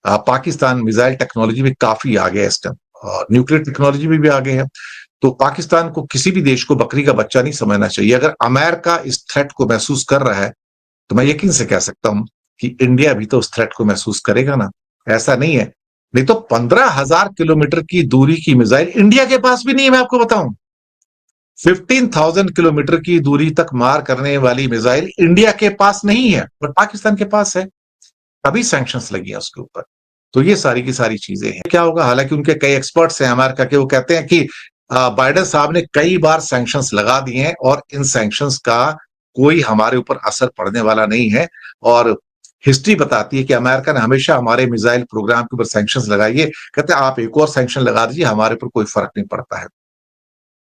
Pakistan missile technology में काफी आगे है इस टाइम, और न्यूक्लियर टेक्नोलॉजी में भी आगे है। तो पाकिस्तान को किसी भी देश को बकरी का बच्चा नहीं समझना चाहिए। अगर अमेरिका इस थ्रेट को महसूस कर रहा है, तो मैं यकीन से कह सकता हूं कि इंडिया भी तो उस थ्रेट को महसूस करेगा ना। ऐसा नहीं है, नहीं तो 15,000 किलोमीटर की दूरी की मिसाइल इंडिया के पास भी नहीं है, मैं आपको बताऊं। 15,000 किलोमीटर की दूरी तक मार करने वाली मिसाइल इंडिया के पास नहीं है, बट पाकिस्तान के पास है। तभी सैंक्शंस लगी है उसके ऊपर। तो ये सारी की सारी चीजें हैं। क्या होगा, हालांकि उनके कई एक्सपर्ट्स हैं अमेरिका के, वो कहते हैं कि बाइडेन साहब ने कई बार सैंक्शंस लगा दिए हैं और इन सैंक्शंस का कोई हमारे ऊपर असर पड़ने वाला नहीं है। और हिस्ट्री बताती है कि अमेरिका ने हमेशा हमारे मिसाइल प्रोग्राम के ऊपर सैंक्शंस लगाई है। कहते हैं आप एक और सैंक्शन लगा दीजिए, हमारे ऊपर कोई फर्क नहीं पड़ता है।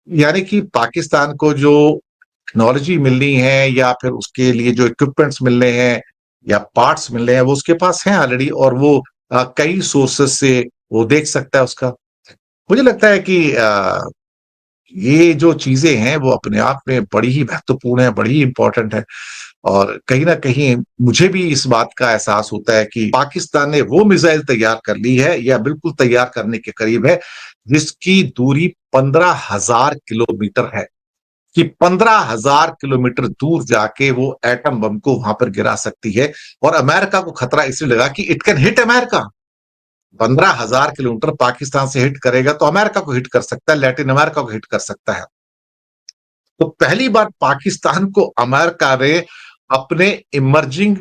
यानी कि पाकिस्तान को जो टेक्नोलॉजी मिलनी है या फिर उसके लिए जो इक्विपमेंट्स मिलने हैं या पार्ट्स मिलने हैं, वो उसके पास हैं ऑलरेडी, और वो कई सोर्सेस से वो देख सकता है उसका। मुझे लगता है कि ये जो चीजें हैं वो अपने आप में बड़ी ही महत्वपूर्ण है, बड़ी ही इंपॉर्टेंट है। और कहीं ना कहीं मुझे भी इस बात का एहसास होता है कि पाकिस्तान ने वो मिसाइल तैयार कर ली है या बिल्कुल तैयार करने के करीब है, जिसकी दूरी 15,000 किलोमीटर है। कि 15,000 किलोमीटर दूर जाके वो एटम बम को वहां पर गिरा सकती है। और अमेरिका को खतरा इसलिए लगा कि it can hit America. 15,000 kilometre Pakistan से हिट करेगा तो अमेरिका को हिट कर सकता है, लैटिन अमेरिका को हिट कर सकता है। तो पहली बार पाकिस्तान को अमेरिका ने अपने इमर्जिंग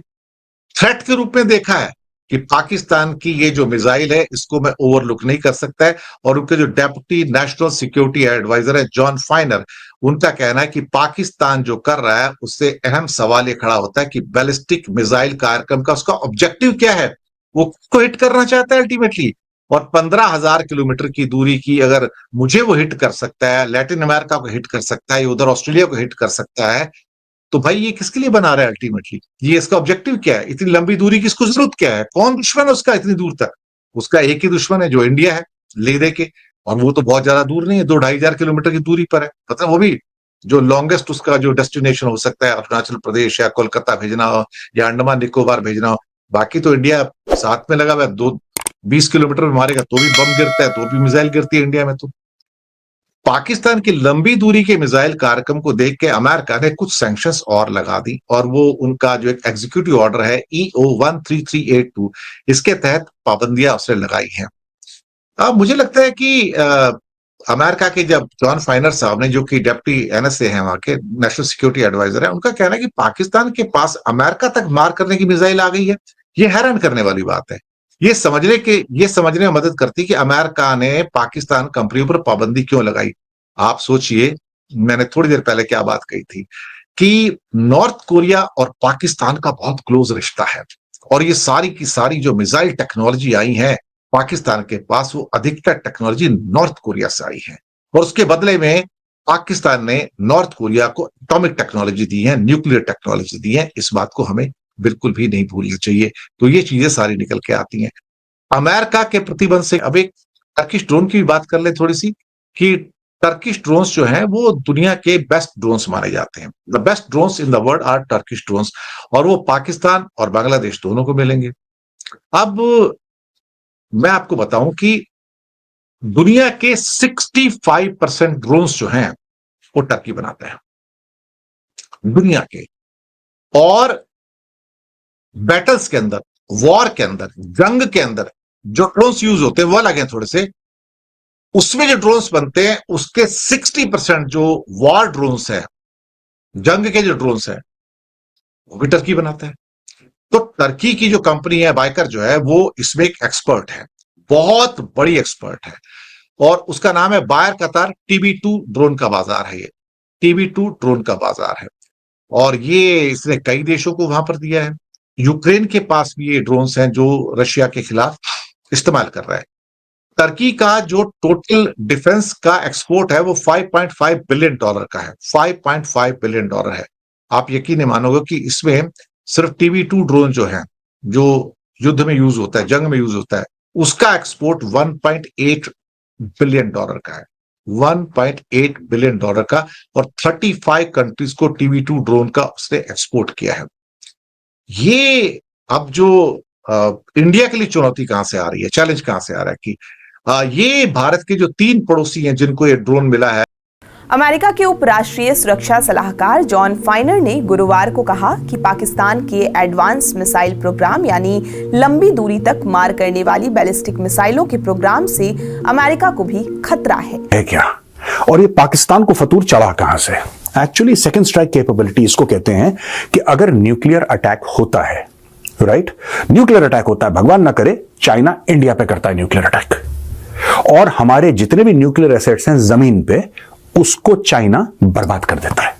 थ्रेट के रूप में देखा है कि पाकिस्तान की ये जो मिसाइल है इसको मैं ओवरलुक नहीं कर सकता है। और उनके जो डेप्यूटी नेशनल सिक्योरिटी एडवाइजर है जॉन फाइनर, उनका कहना है कि पाकिस्तान जो कर रहा है उससे अहम सवाल ये खड़ा होता है कि बैलिस्टिक मिसाइल कार्यक्रम का उसका ऑब्जेक्टिव क्या है, वो किसको हिट करना चाहता है अल्टीमेटली। और 15,000 किलोमीटर की दूरी की अगर मुझे वो हिट कर सकता है, लैटिन अमेरिका को हिट कर सकता है, उधर ऑस्ट्रेलिया को हिट कर सकता है, तो भाई ये किसके लिए बना रहा है अल्टीमेटली, ये इसका ऑब्जेक्टिव क्या है, इतनी लंबी दूरी की इसको जरूरत क्या है, कौन दुश्मन है उसका इतनी दूर तक। उसका एक ही दुश्मन है जो इंडिया है, ले दे के। और वो तो बहुत ज्यादा दूर नहीं है, 2-2,500 किलोमीटर की दूरी पर है। मतलब वो भी जो लॉन्गेस्ट उसका जो डेस्टिनेशन हो सकता है अरुणाचल प्रदेश या कोलकाता भेजना हो या अंडमान निकोबार भेजना हो। बाकी तो इंडिया साथ में लगा हुआ है, 20 किलोमीटर में मारेगा तो भी बम गिरता है, तो भी मिसाइल गिरती है इंडिया में। तो पाकिस्तान की लंबी दूरी के मिसाइल कार्यक्रम को देख के अमेरिका ने कुछ सैंक्शंस और लगा दी, और वो उनका जो एक एग्जीक्यूटिव ऑर्डर है EO 13382, इसके तहत पाबंदियां उसने लगाई हैं। अब मुझे लगता है कि अमेरिका के जब जॉन फाइनर साहब ने, जो कि डेप्टी NSA है वहां के, नेशनल सिक्योरिटी एडवाइजर है, उनका कहना है कि पाकिस्तान के पास अमेरिका तक मार करने की मिसाइल आ गई है, ये हैरान करने वाली बात है। ये समझने में मदद करती है कि अमेरिका ने पाकिस्तान कंपनियों पर पाबंदी क्यों लगाई। आप सोचिए, मैंने थोड़ी देर पहले क्या बात कही थी कि नॉर्थ कोरिया और पाकिस्तान का बहुत क्लोज रिश्ता है, और ये सारी की सारी जो मिसाइल टेक्नोलॉजी आई है पाकिस्तान के पास, वो अधिकतर टेक्नोलॉजी नॉर्थ कोरिया से आई है। और उसके बदले में पाकिस्तान ने नॉर्थ कोरिया को एटॉमिक टेक्नोलॉजी दी है, न्यूक्लियर टेक्नोलॉजी दी है। इस बात को हमें बिल्कुल भी नहीं भूलना चाहिए। तो ये चीजें सारी निकल के आती हैं। अमेरिका के प्रतिबंध से अब एक टर्किश ड्रोन की भी बात कर ले थोड़ी सी, कि टर्किश ड्रोन्स जो हैं वो दुनिया के बेस्ट ड्रोन्स माने जाते हैं। The best drones in the world are Turkish drones, और वो पाकिस्तान और बांग्लादेश दोनों को मिलेंगे। अब मैं आपको बताऊं कि दुनिया के 65% ड्रोन्स जो हैं वो टर्की बनाता है, दुनिया के। और बैटल्स के अंदर, वॉर के अंदर, जंग के अंदर जो ड्रोन्स यूज होते हैं वो अलग हैं थोड़े से, उसमें जो ड्रोन्स बनते हैं उसके 60% जो वॉर ड्रोन्स है, जंग के जो ड्रोन्स है, वो भी टर्की बनाता है। तो टर्की की जो कंपनी है बाइकर जो है, वो इसमें एक एक्सपर्ट है, बहुत बड़ी एक्सपर्ट है, और उसका नाम है बायर कतार TB2 ड्रोन का बाजार है। ये TB2 ड्रोन का बाजार है, और ये इसने कई देशों को वहां पर दिया है। यूक्रेन के पास भी ये ड्रोन्स हैं जो रशिया के खिलाफ इस्तेमाल कर रहा है। टर्की का जो टोटल डिफेंस का एक्सपोर्ट है वो $5.5 बिलियन का है, $5.5 बिलियन है। आप यकीन नहीं मानोगे कि इसमें सिर्फ TB2 ड्रोन जो है, जो युद्ध में यूज होता है, जंग में यूज होता है, उसका एक्सपोर्ट $1.8 बिलियन का है, $1.8 बिलियन का। और 35 कंट्रीज को TB2 ड्रोन का उसने एक्सपोर्ट किया है। ये अब जो इंडिया के लिए चुनौती कहां से आ रही है, चैलेंज कहां से आ रहा है कि ये भारत के जो 3 पड़ोसी हैं जिनको ये ड्रोन मिला है। अमेरिका के उपराष्ट्रीय सुरक्षा सलाहकार जॉन फाइनर ने गुरुवार को कहा कि पाकिस्तान के एडवांस मिसाइल प्रोग्राम यानी लंबी दूरी तक मार करने वाली बैलिस्टिक मिसाइलों के प्रोग्राम से अमेरिका को भी खतरा है क्या? और ये पाकिस्तान को फतूर चढ़ा कहां से? एक्चुअली सेकेंड स्ट्राइक कैपेबिलिटी इसको कहते हैं कि अगर न्यूक्लियर अटैक होता है, राइट, न्यूक्लियर अटैक होता है, भगवान ना करे चाइना इंडिया पे करता है न्यूक्लियर अटैक, और हमारे जितने भी न्यूक्लियर एसेट्स हैं जमीन पे उसको चाइना बर्बाद कर देता है।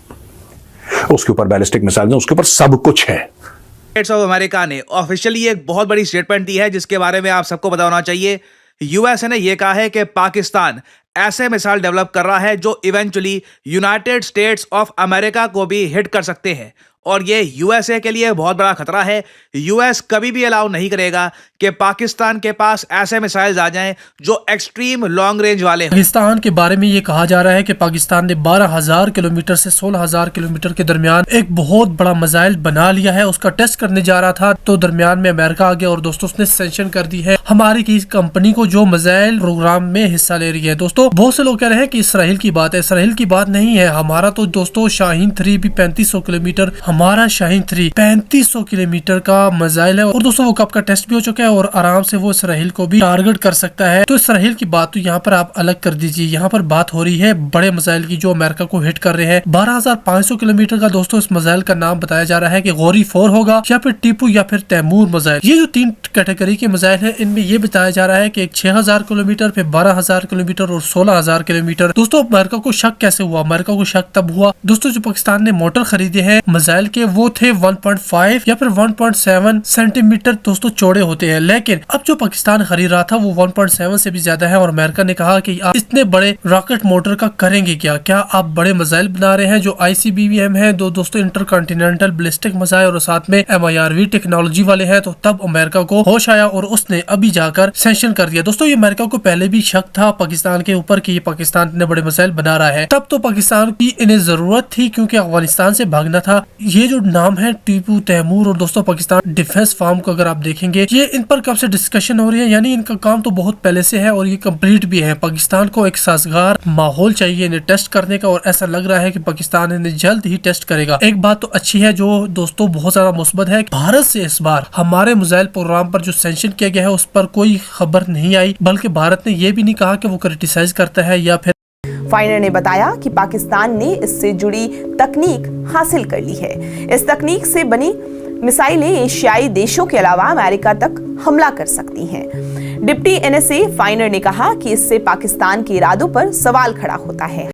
उसके ऊपर बैलिस्टिक मिसाइल है, उसके ऊपर सब कुछ है। स्टेट्स ऑफ अमेरिका ने ऑफिशियली एक बहुत बड़ी स्टेटमेंट दी है जिसके बारे में आप सबको पता होना चाहिए। यूएसए ने यह कहा है कि पाकिस्तान ऐसे मिसाइल डेवलप कर रहा है जो eventually United states of America को भी हिट कर सकते हैं, और ये यूएसए के लिए बहुत बड़ा खतरा है। यूएस कभी भी अलाउ नहीं करेगा कि पाकिस्तान के पास ऐसे मिसाइल्स आ जाएं जो एक्सट्रीम लॉन्ग रेंज वाले हैं। पाकिस्तान के बारे में ये कहा जा रहा है कि पाकिस्तान ने 12,000 किलोमीटर से 16,000 किलोमीटर के दरमियान एक बहुत बड़ा मिसाइल बना लिया है। उसका टेस्ट करने जा रहा था तो दरमियान में अमेरिका आ गया और दोस्तों उसने सैंक्शन कर दी है हमारी की कंपनी को जो मिसाइल प्रोग्राम में हिस्सा ले रही है। दोस्तों बहुत से लोग कह रहे हैं कि इसराइल की बात है, इसराइल की बात नहीं है। हमारा तो दोस्तों शाहीन 3 भी 3500 किलोमीटर, हमारा शाहीन 3 3500 किलोमीटर का मिसाइल है, और दोस्तों वो कब का टेस्ट भी हो चुका है और आराम से वो इसराइल को भी टारगेट कर सकता है। तो इसराइल की बात तो यहाँ पर आप अलग कर दीजिए, यहाँ पर बात हो रही है बड़े मिसाइल की जो अमेरिका को हिट कर रहे हैं। 12,500 किलोमीटर का दोस्तों इस मिसाइल का नाम बताया जा रहा है कि गौरी 4 होगा या फिर टीपू या फिर तैमूर मिसाइल। ये जो 3 कैटेगरी के मिसाइल है इनमें ये बताया जा रहा है कि 6,000 किलोमीटर, फिर 12,000 किलोमीटर और 16,000 किलोमीटर। दोस्तों अमेरिका को शक कैसे हुआ? अमेरिका को शक तब हुआ दोस्तों जो पाकिस्तान ने मोटर खरीदे हैं मिसाइल के, वो थे 1.5 या फिर 1.7 सेंटीमीटर दोस्तों चौड़े होते हैं, लेकिन अब जो पाकिस्तान खरीद रहा था वो 1.7 से भी ज्यादा है। और अमेरिका ने कहा कि आप इतने बड़े रॉकेट मोटर का करेंगे क्या आप बड़े मिसाइल बना रहे हैं जो ICBM है, दोस्तों इंटरकॉन्टिनेंटल बैलिस्टिक मिसाइल, और साथ में MIRV टेक्नोलॉजी वाले हैं। तो तब अमेरिका को होश आया और उसने अभी जाकर सैंक्शन कर दिया। दोस्तों ये अमेरिका को पहले भी शक था पाकिस्तान के ऊपर कि पाकिस्तान इतने बड़े मिसाइल बना रहा है, तब तो पाकिस्तान की इन्हें जरूरत थी क्योंकि अफगानिस्तान से भागना था। ये जो नाम है टीपू, तैमूर और दोस्तों पाकिस्तान डिफेंस फार्म को अगर आप देखेंगे ये इन पर कब से डिस्कशन हो रही है, यानी इनका काम तो बहुत पहले से है और ये कंप्लीट भी है। पाकिस्तान को एक साजगार माहौल चाहिए इन्हें टेस्ट करने का, और ऐसा लग रहा है कि पाकिस्तान इन्हें जल्द ही टेस्ट करेगा। एक बात तो अच्छी है जो दोस्तों बहुत ज्यादा मुस्बत है, भारत से इस बार हमारे मिसाइल प्रोग्राम पर जो सैंक्शन किया गया है उस पर कोई खबर नहीं आई, बल्कि भारत ने यह भी नहीं कहा कि वो क्रिटिसाइज करता है या फिर। फाइनर ने बताया कि पाकिस्तान ने इससे जुड़ी तकनीक हासिल कर ली है। इस तकनीक से बनी मिसाइलें एशियाई देशों के अलावा अमेरिका तक हमला कर सकती हैं। डिप्टी NSA फाइनर ने कहा कि इससे पाकिस्तान के इरादों पर सवाल खड़ा होता है।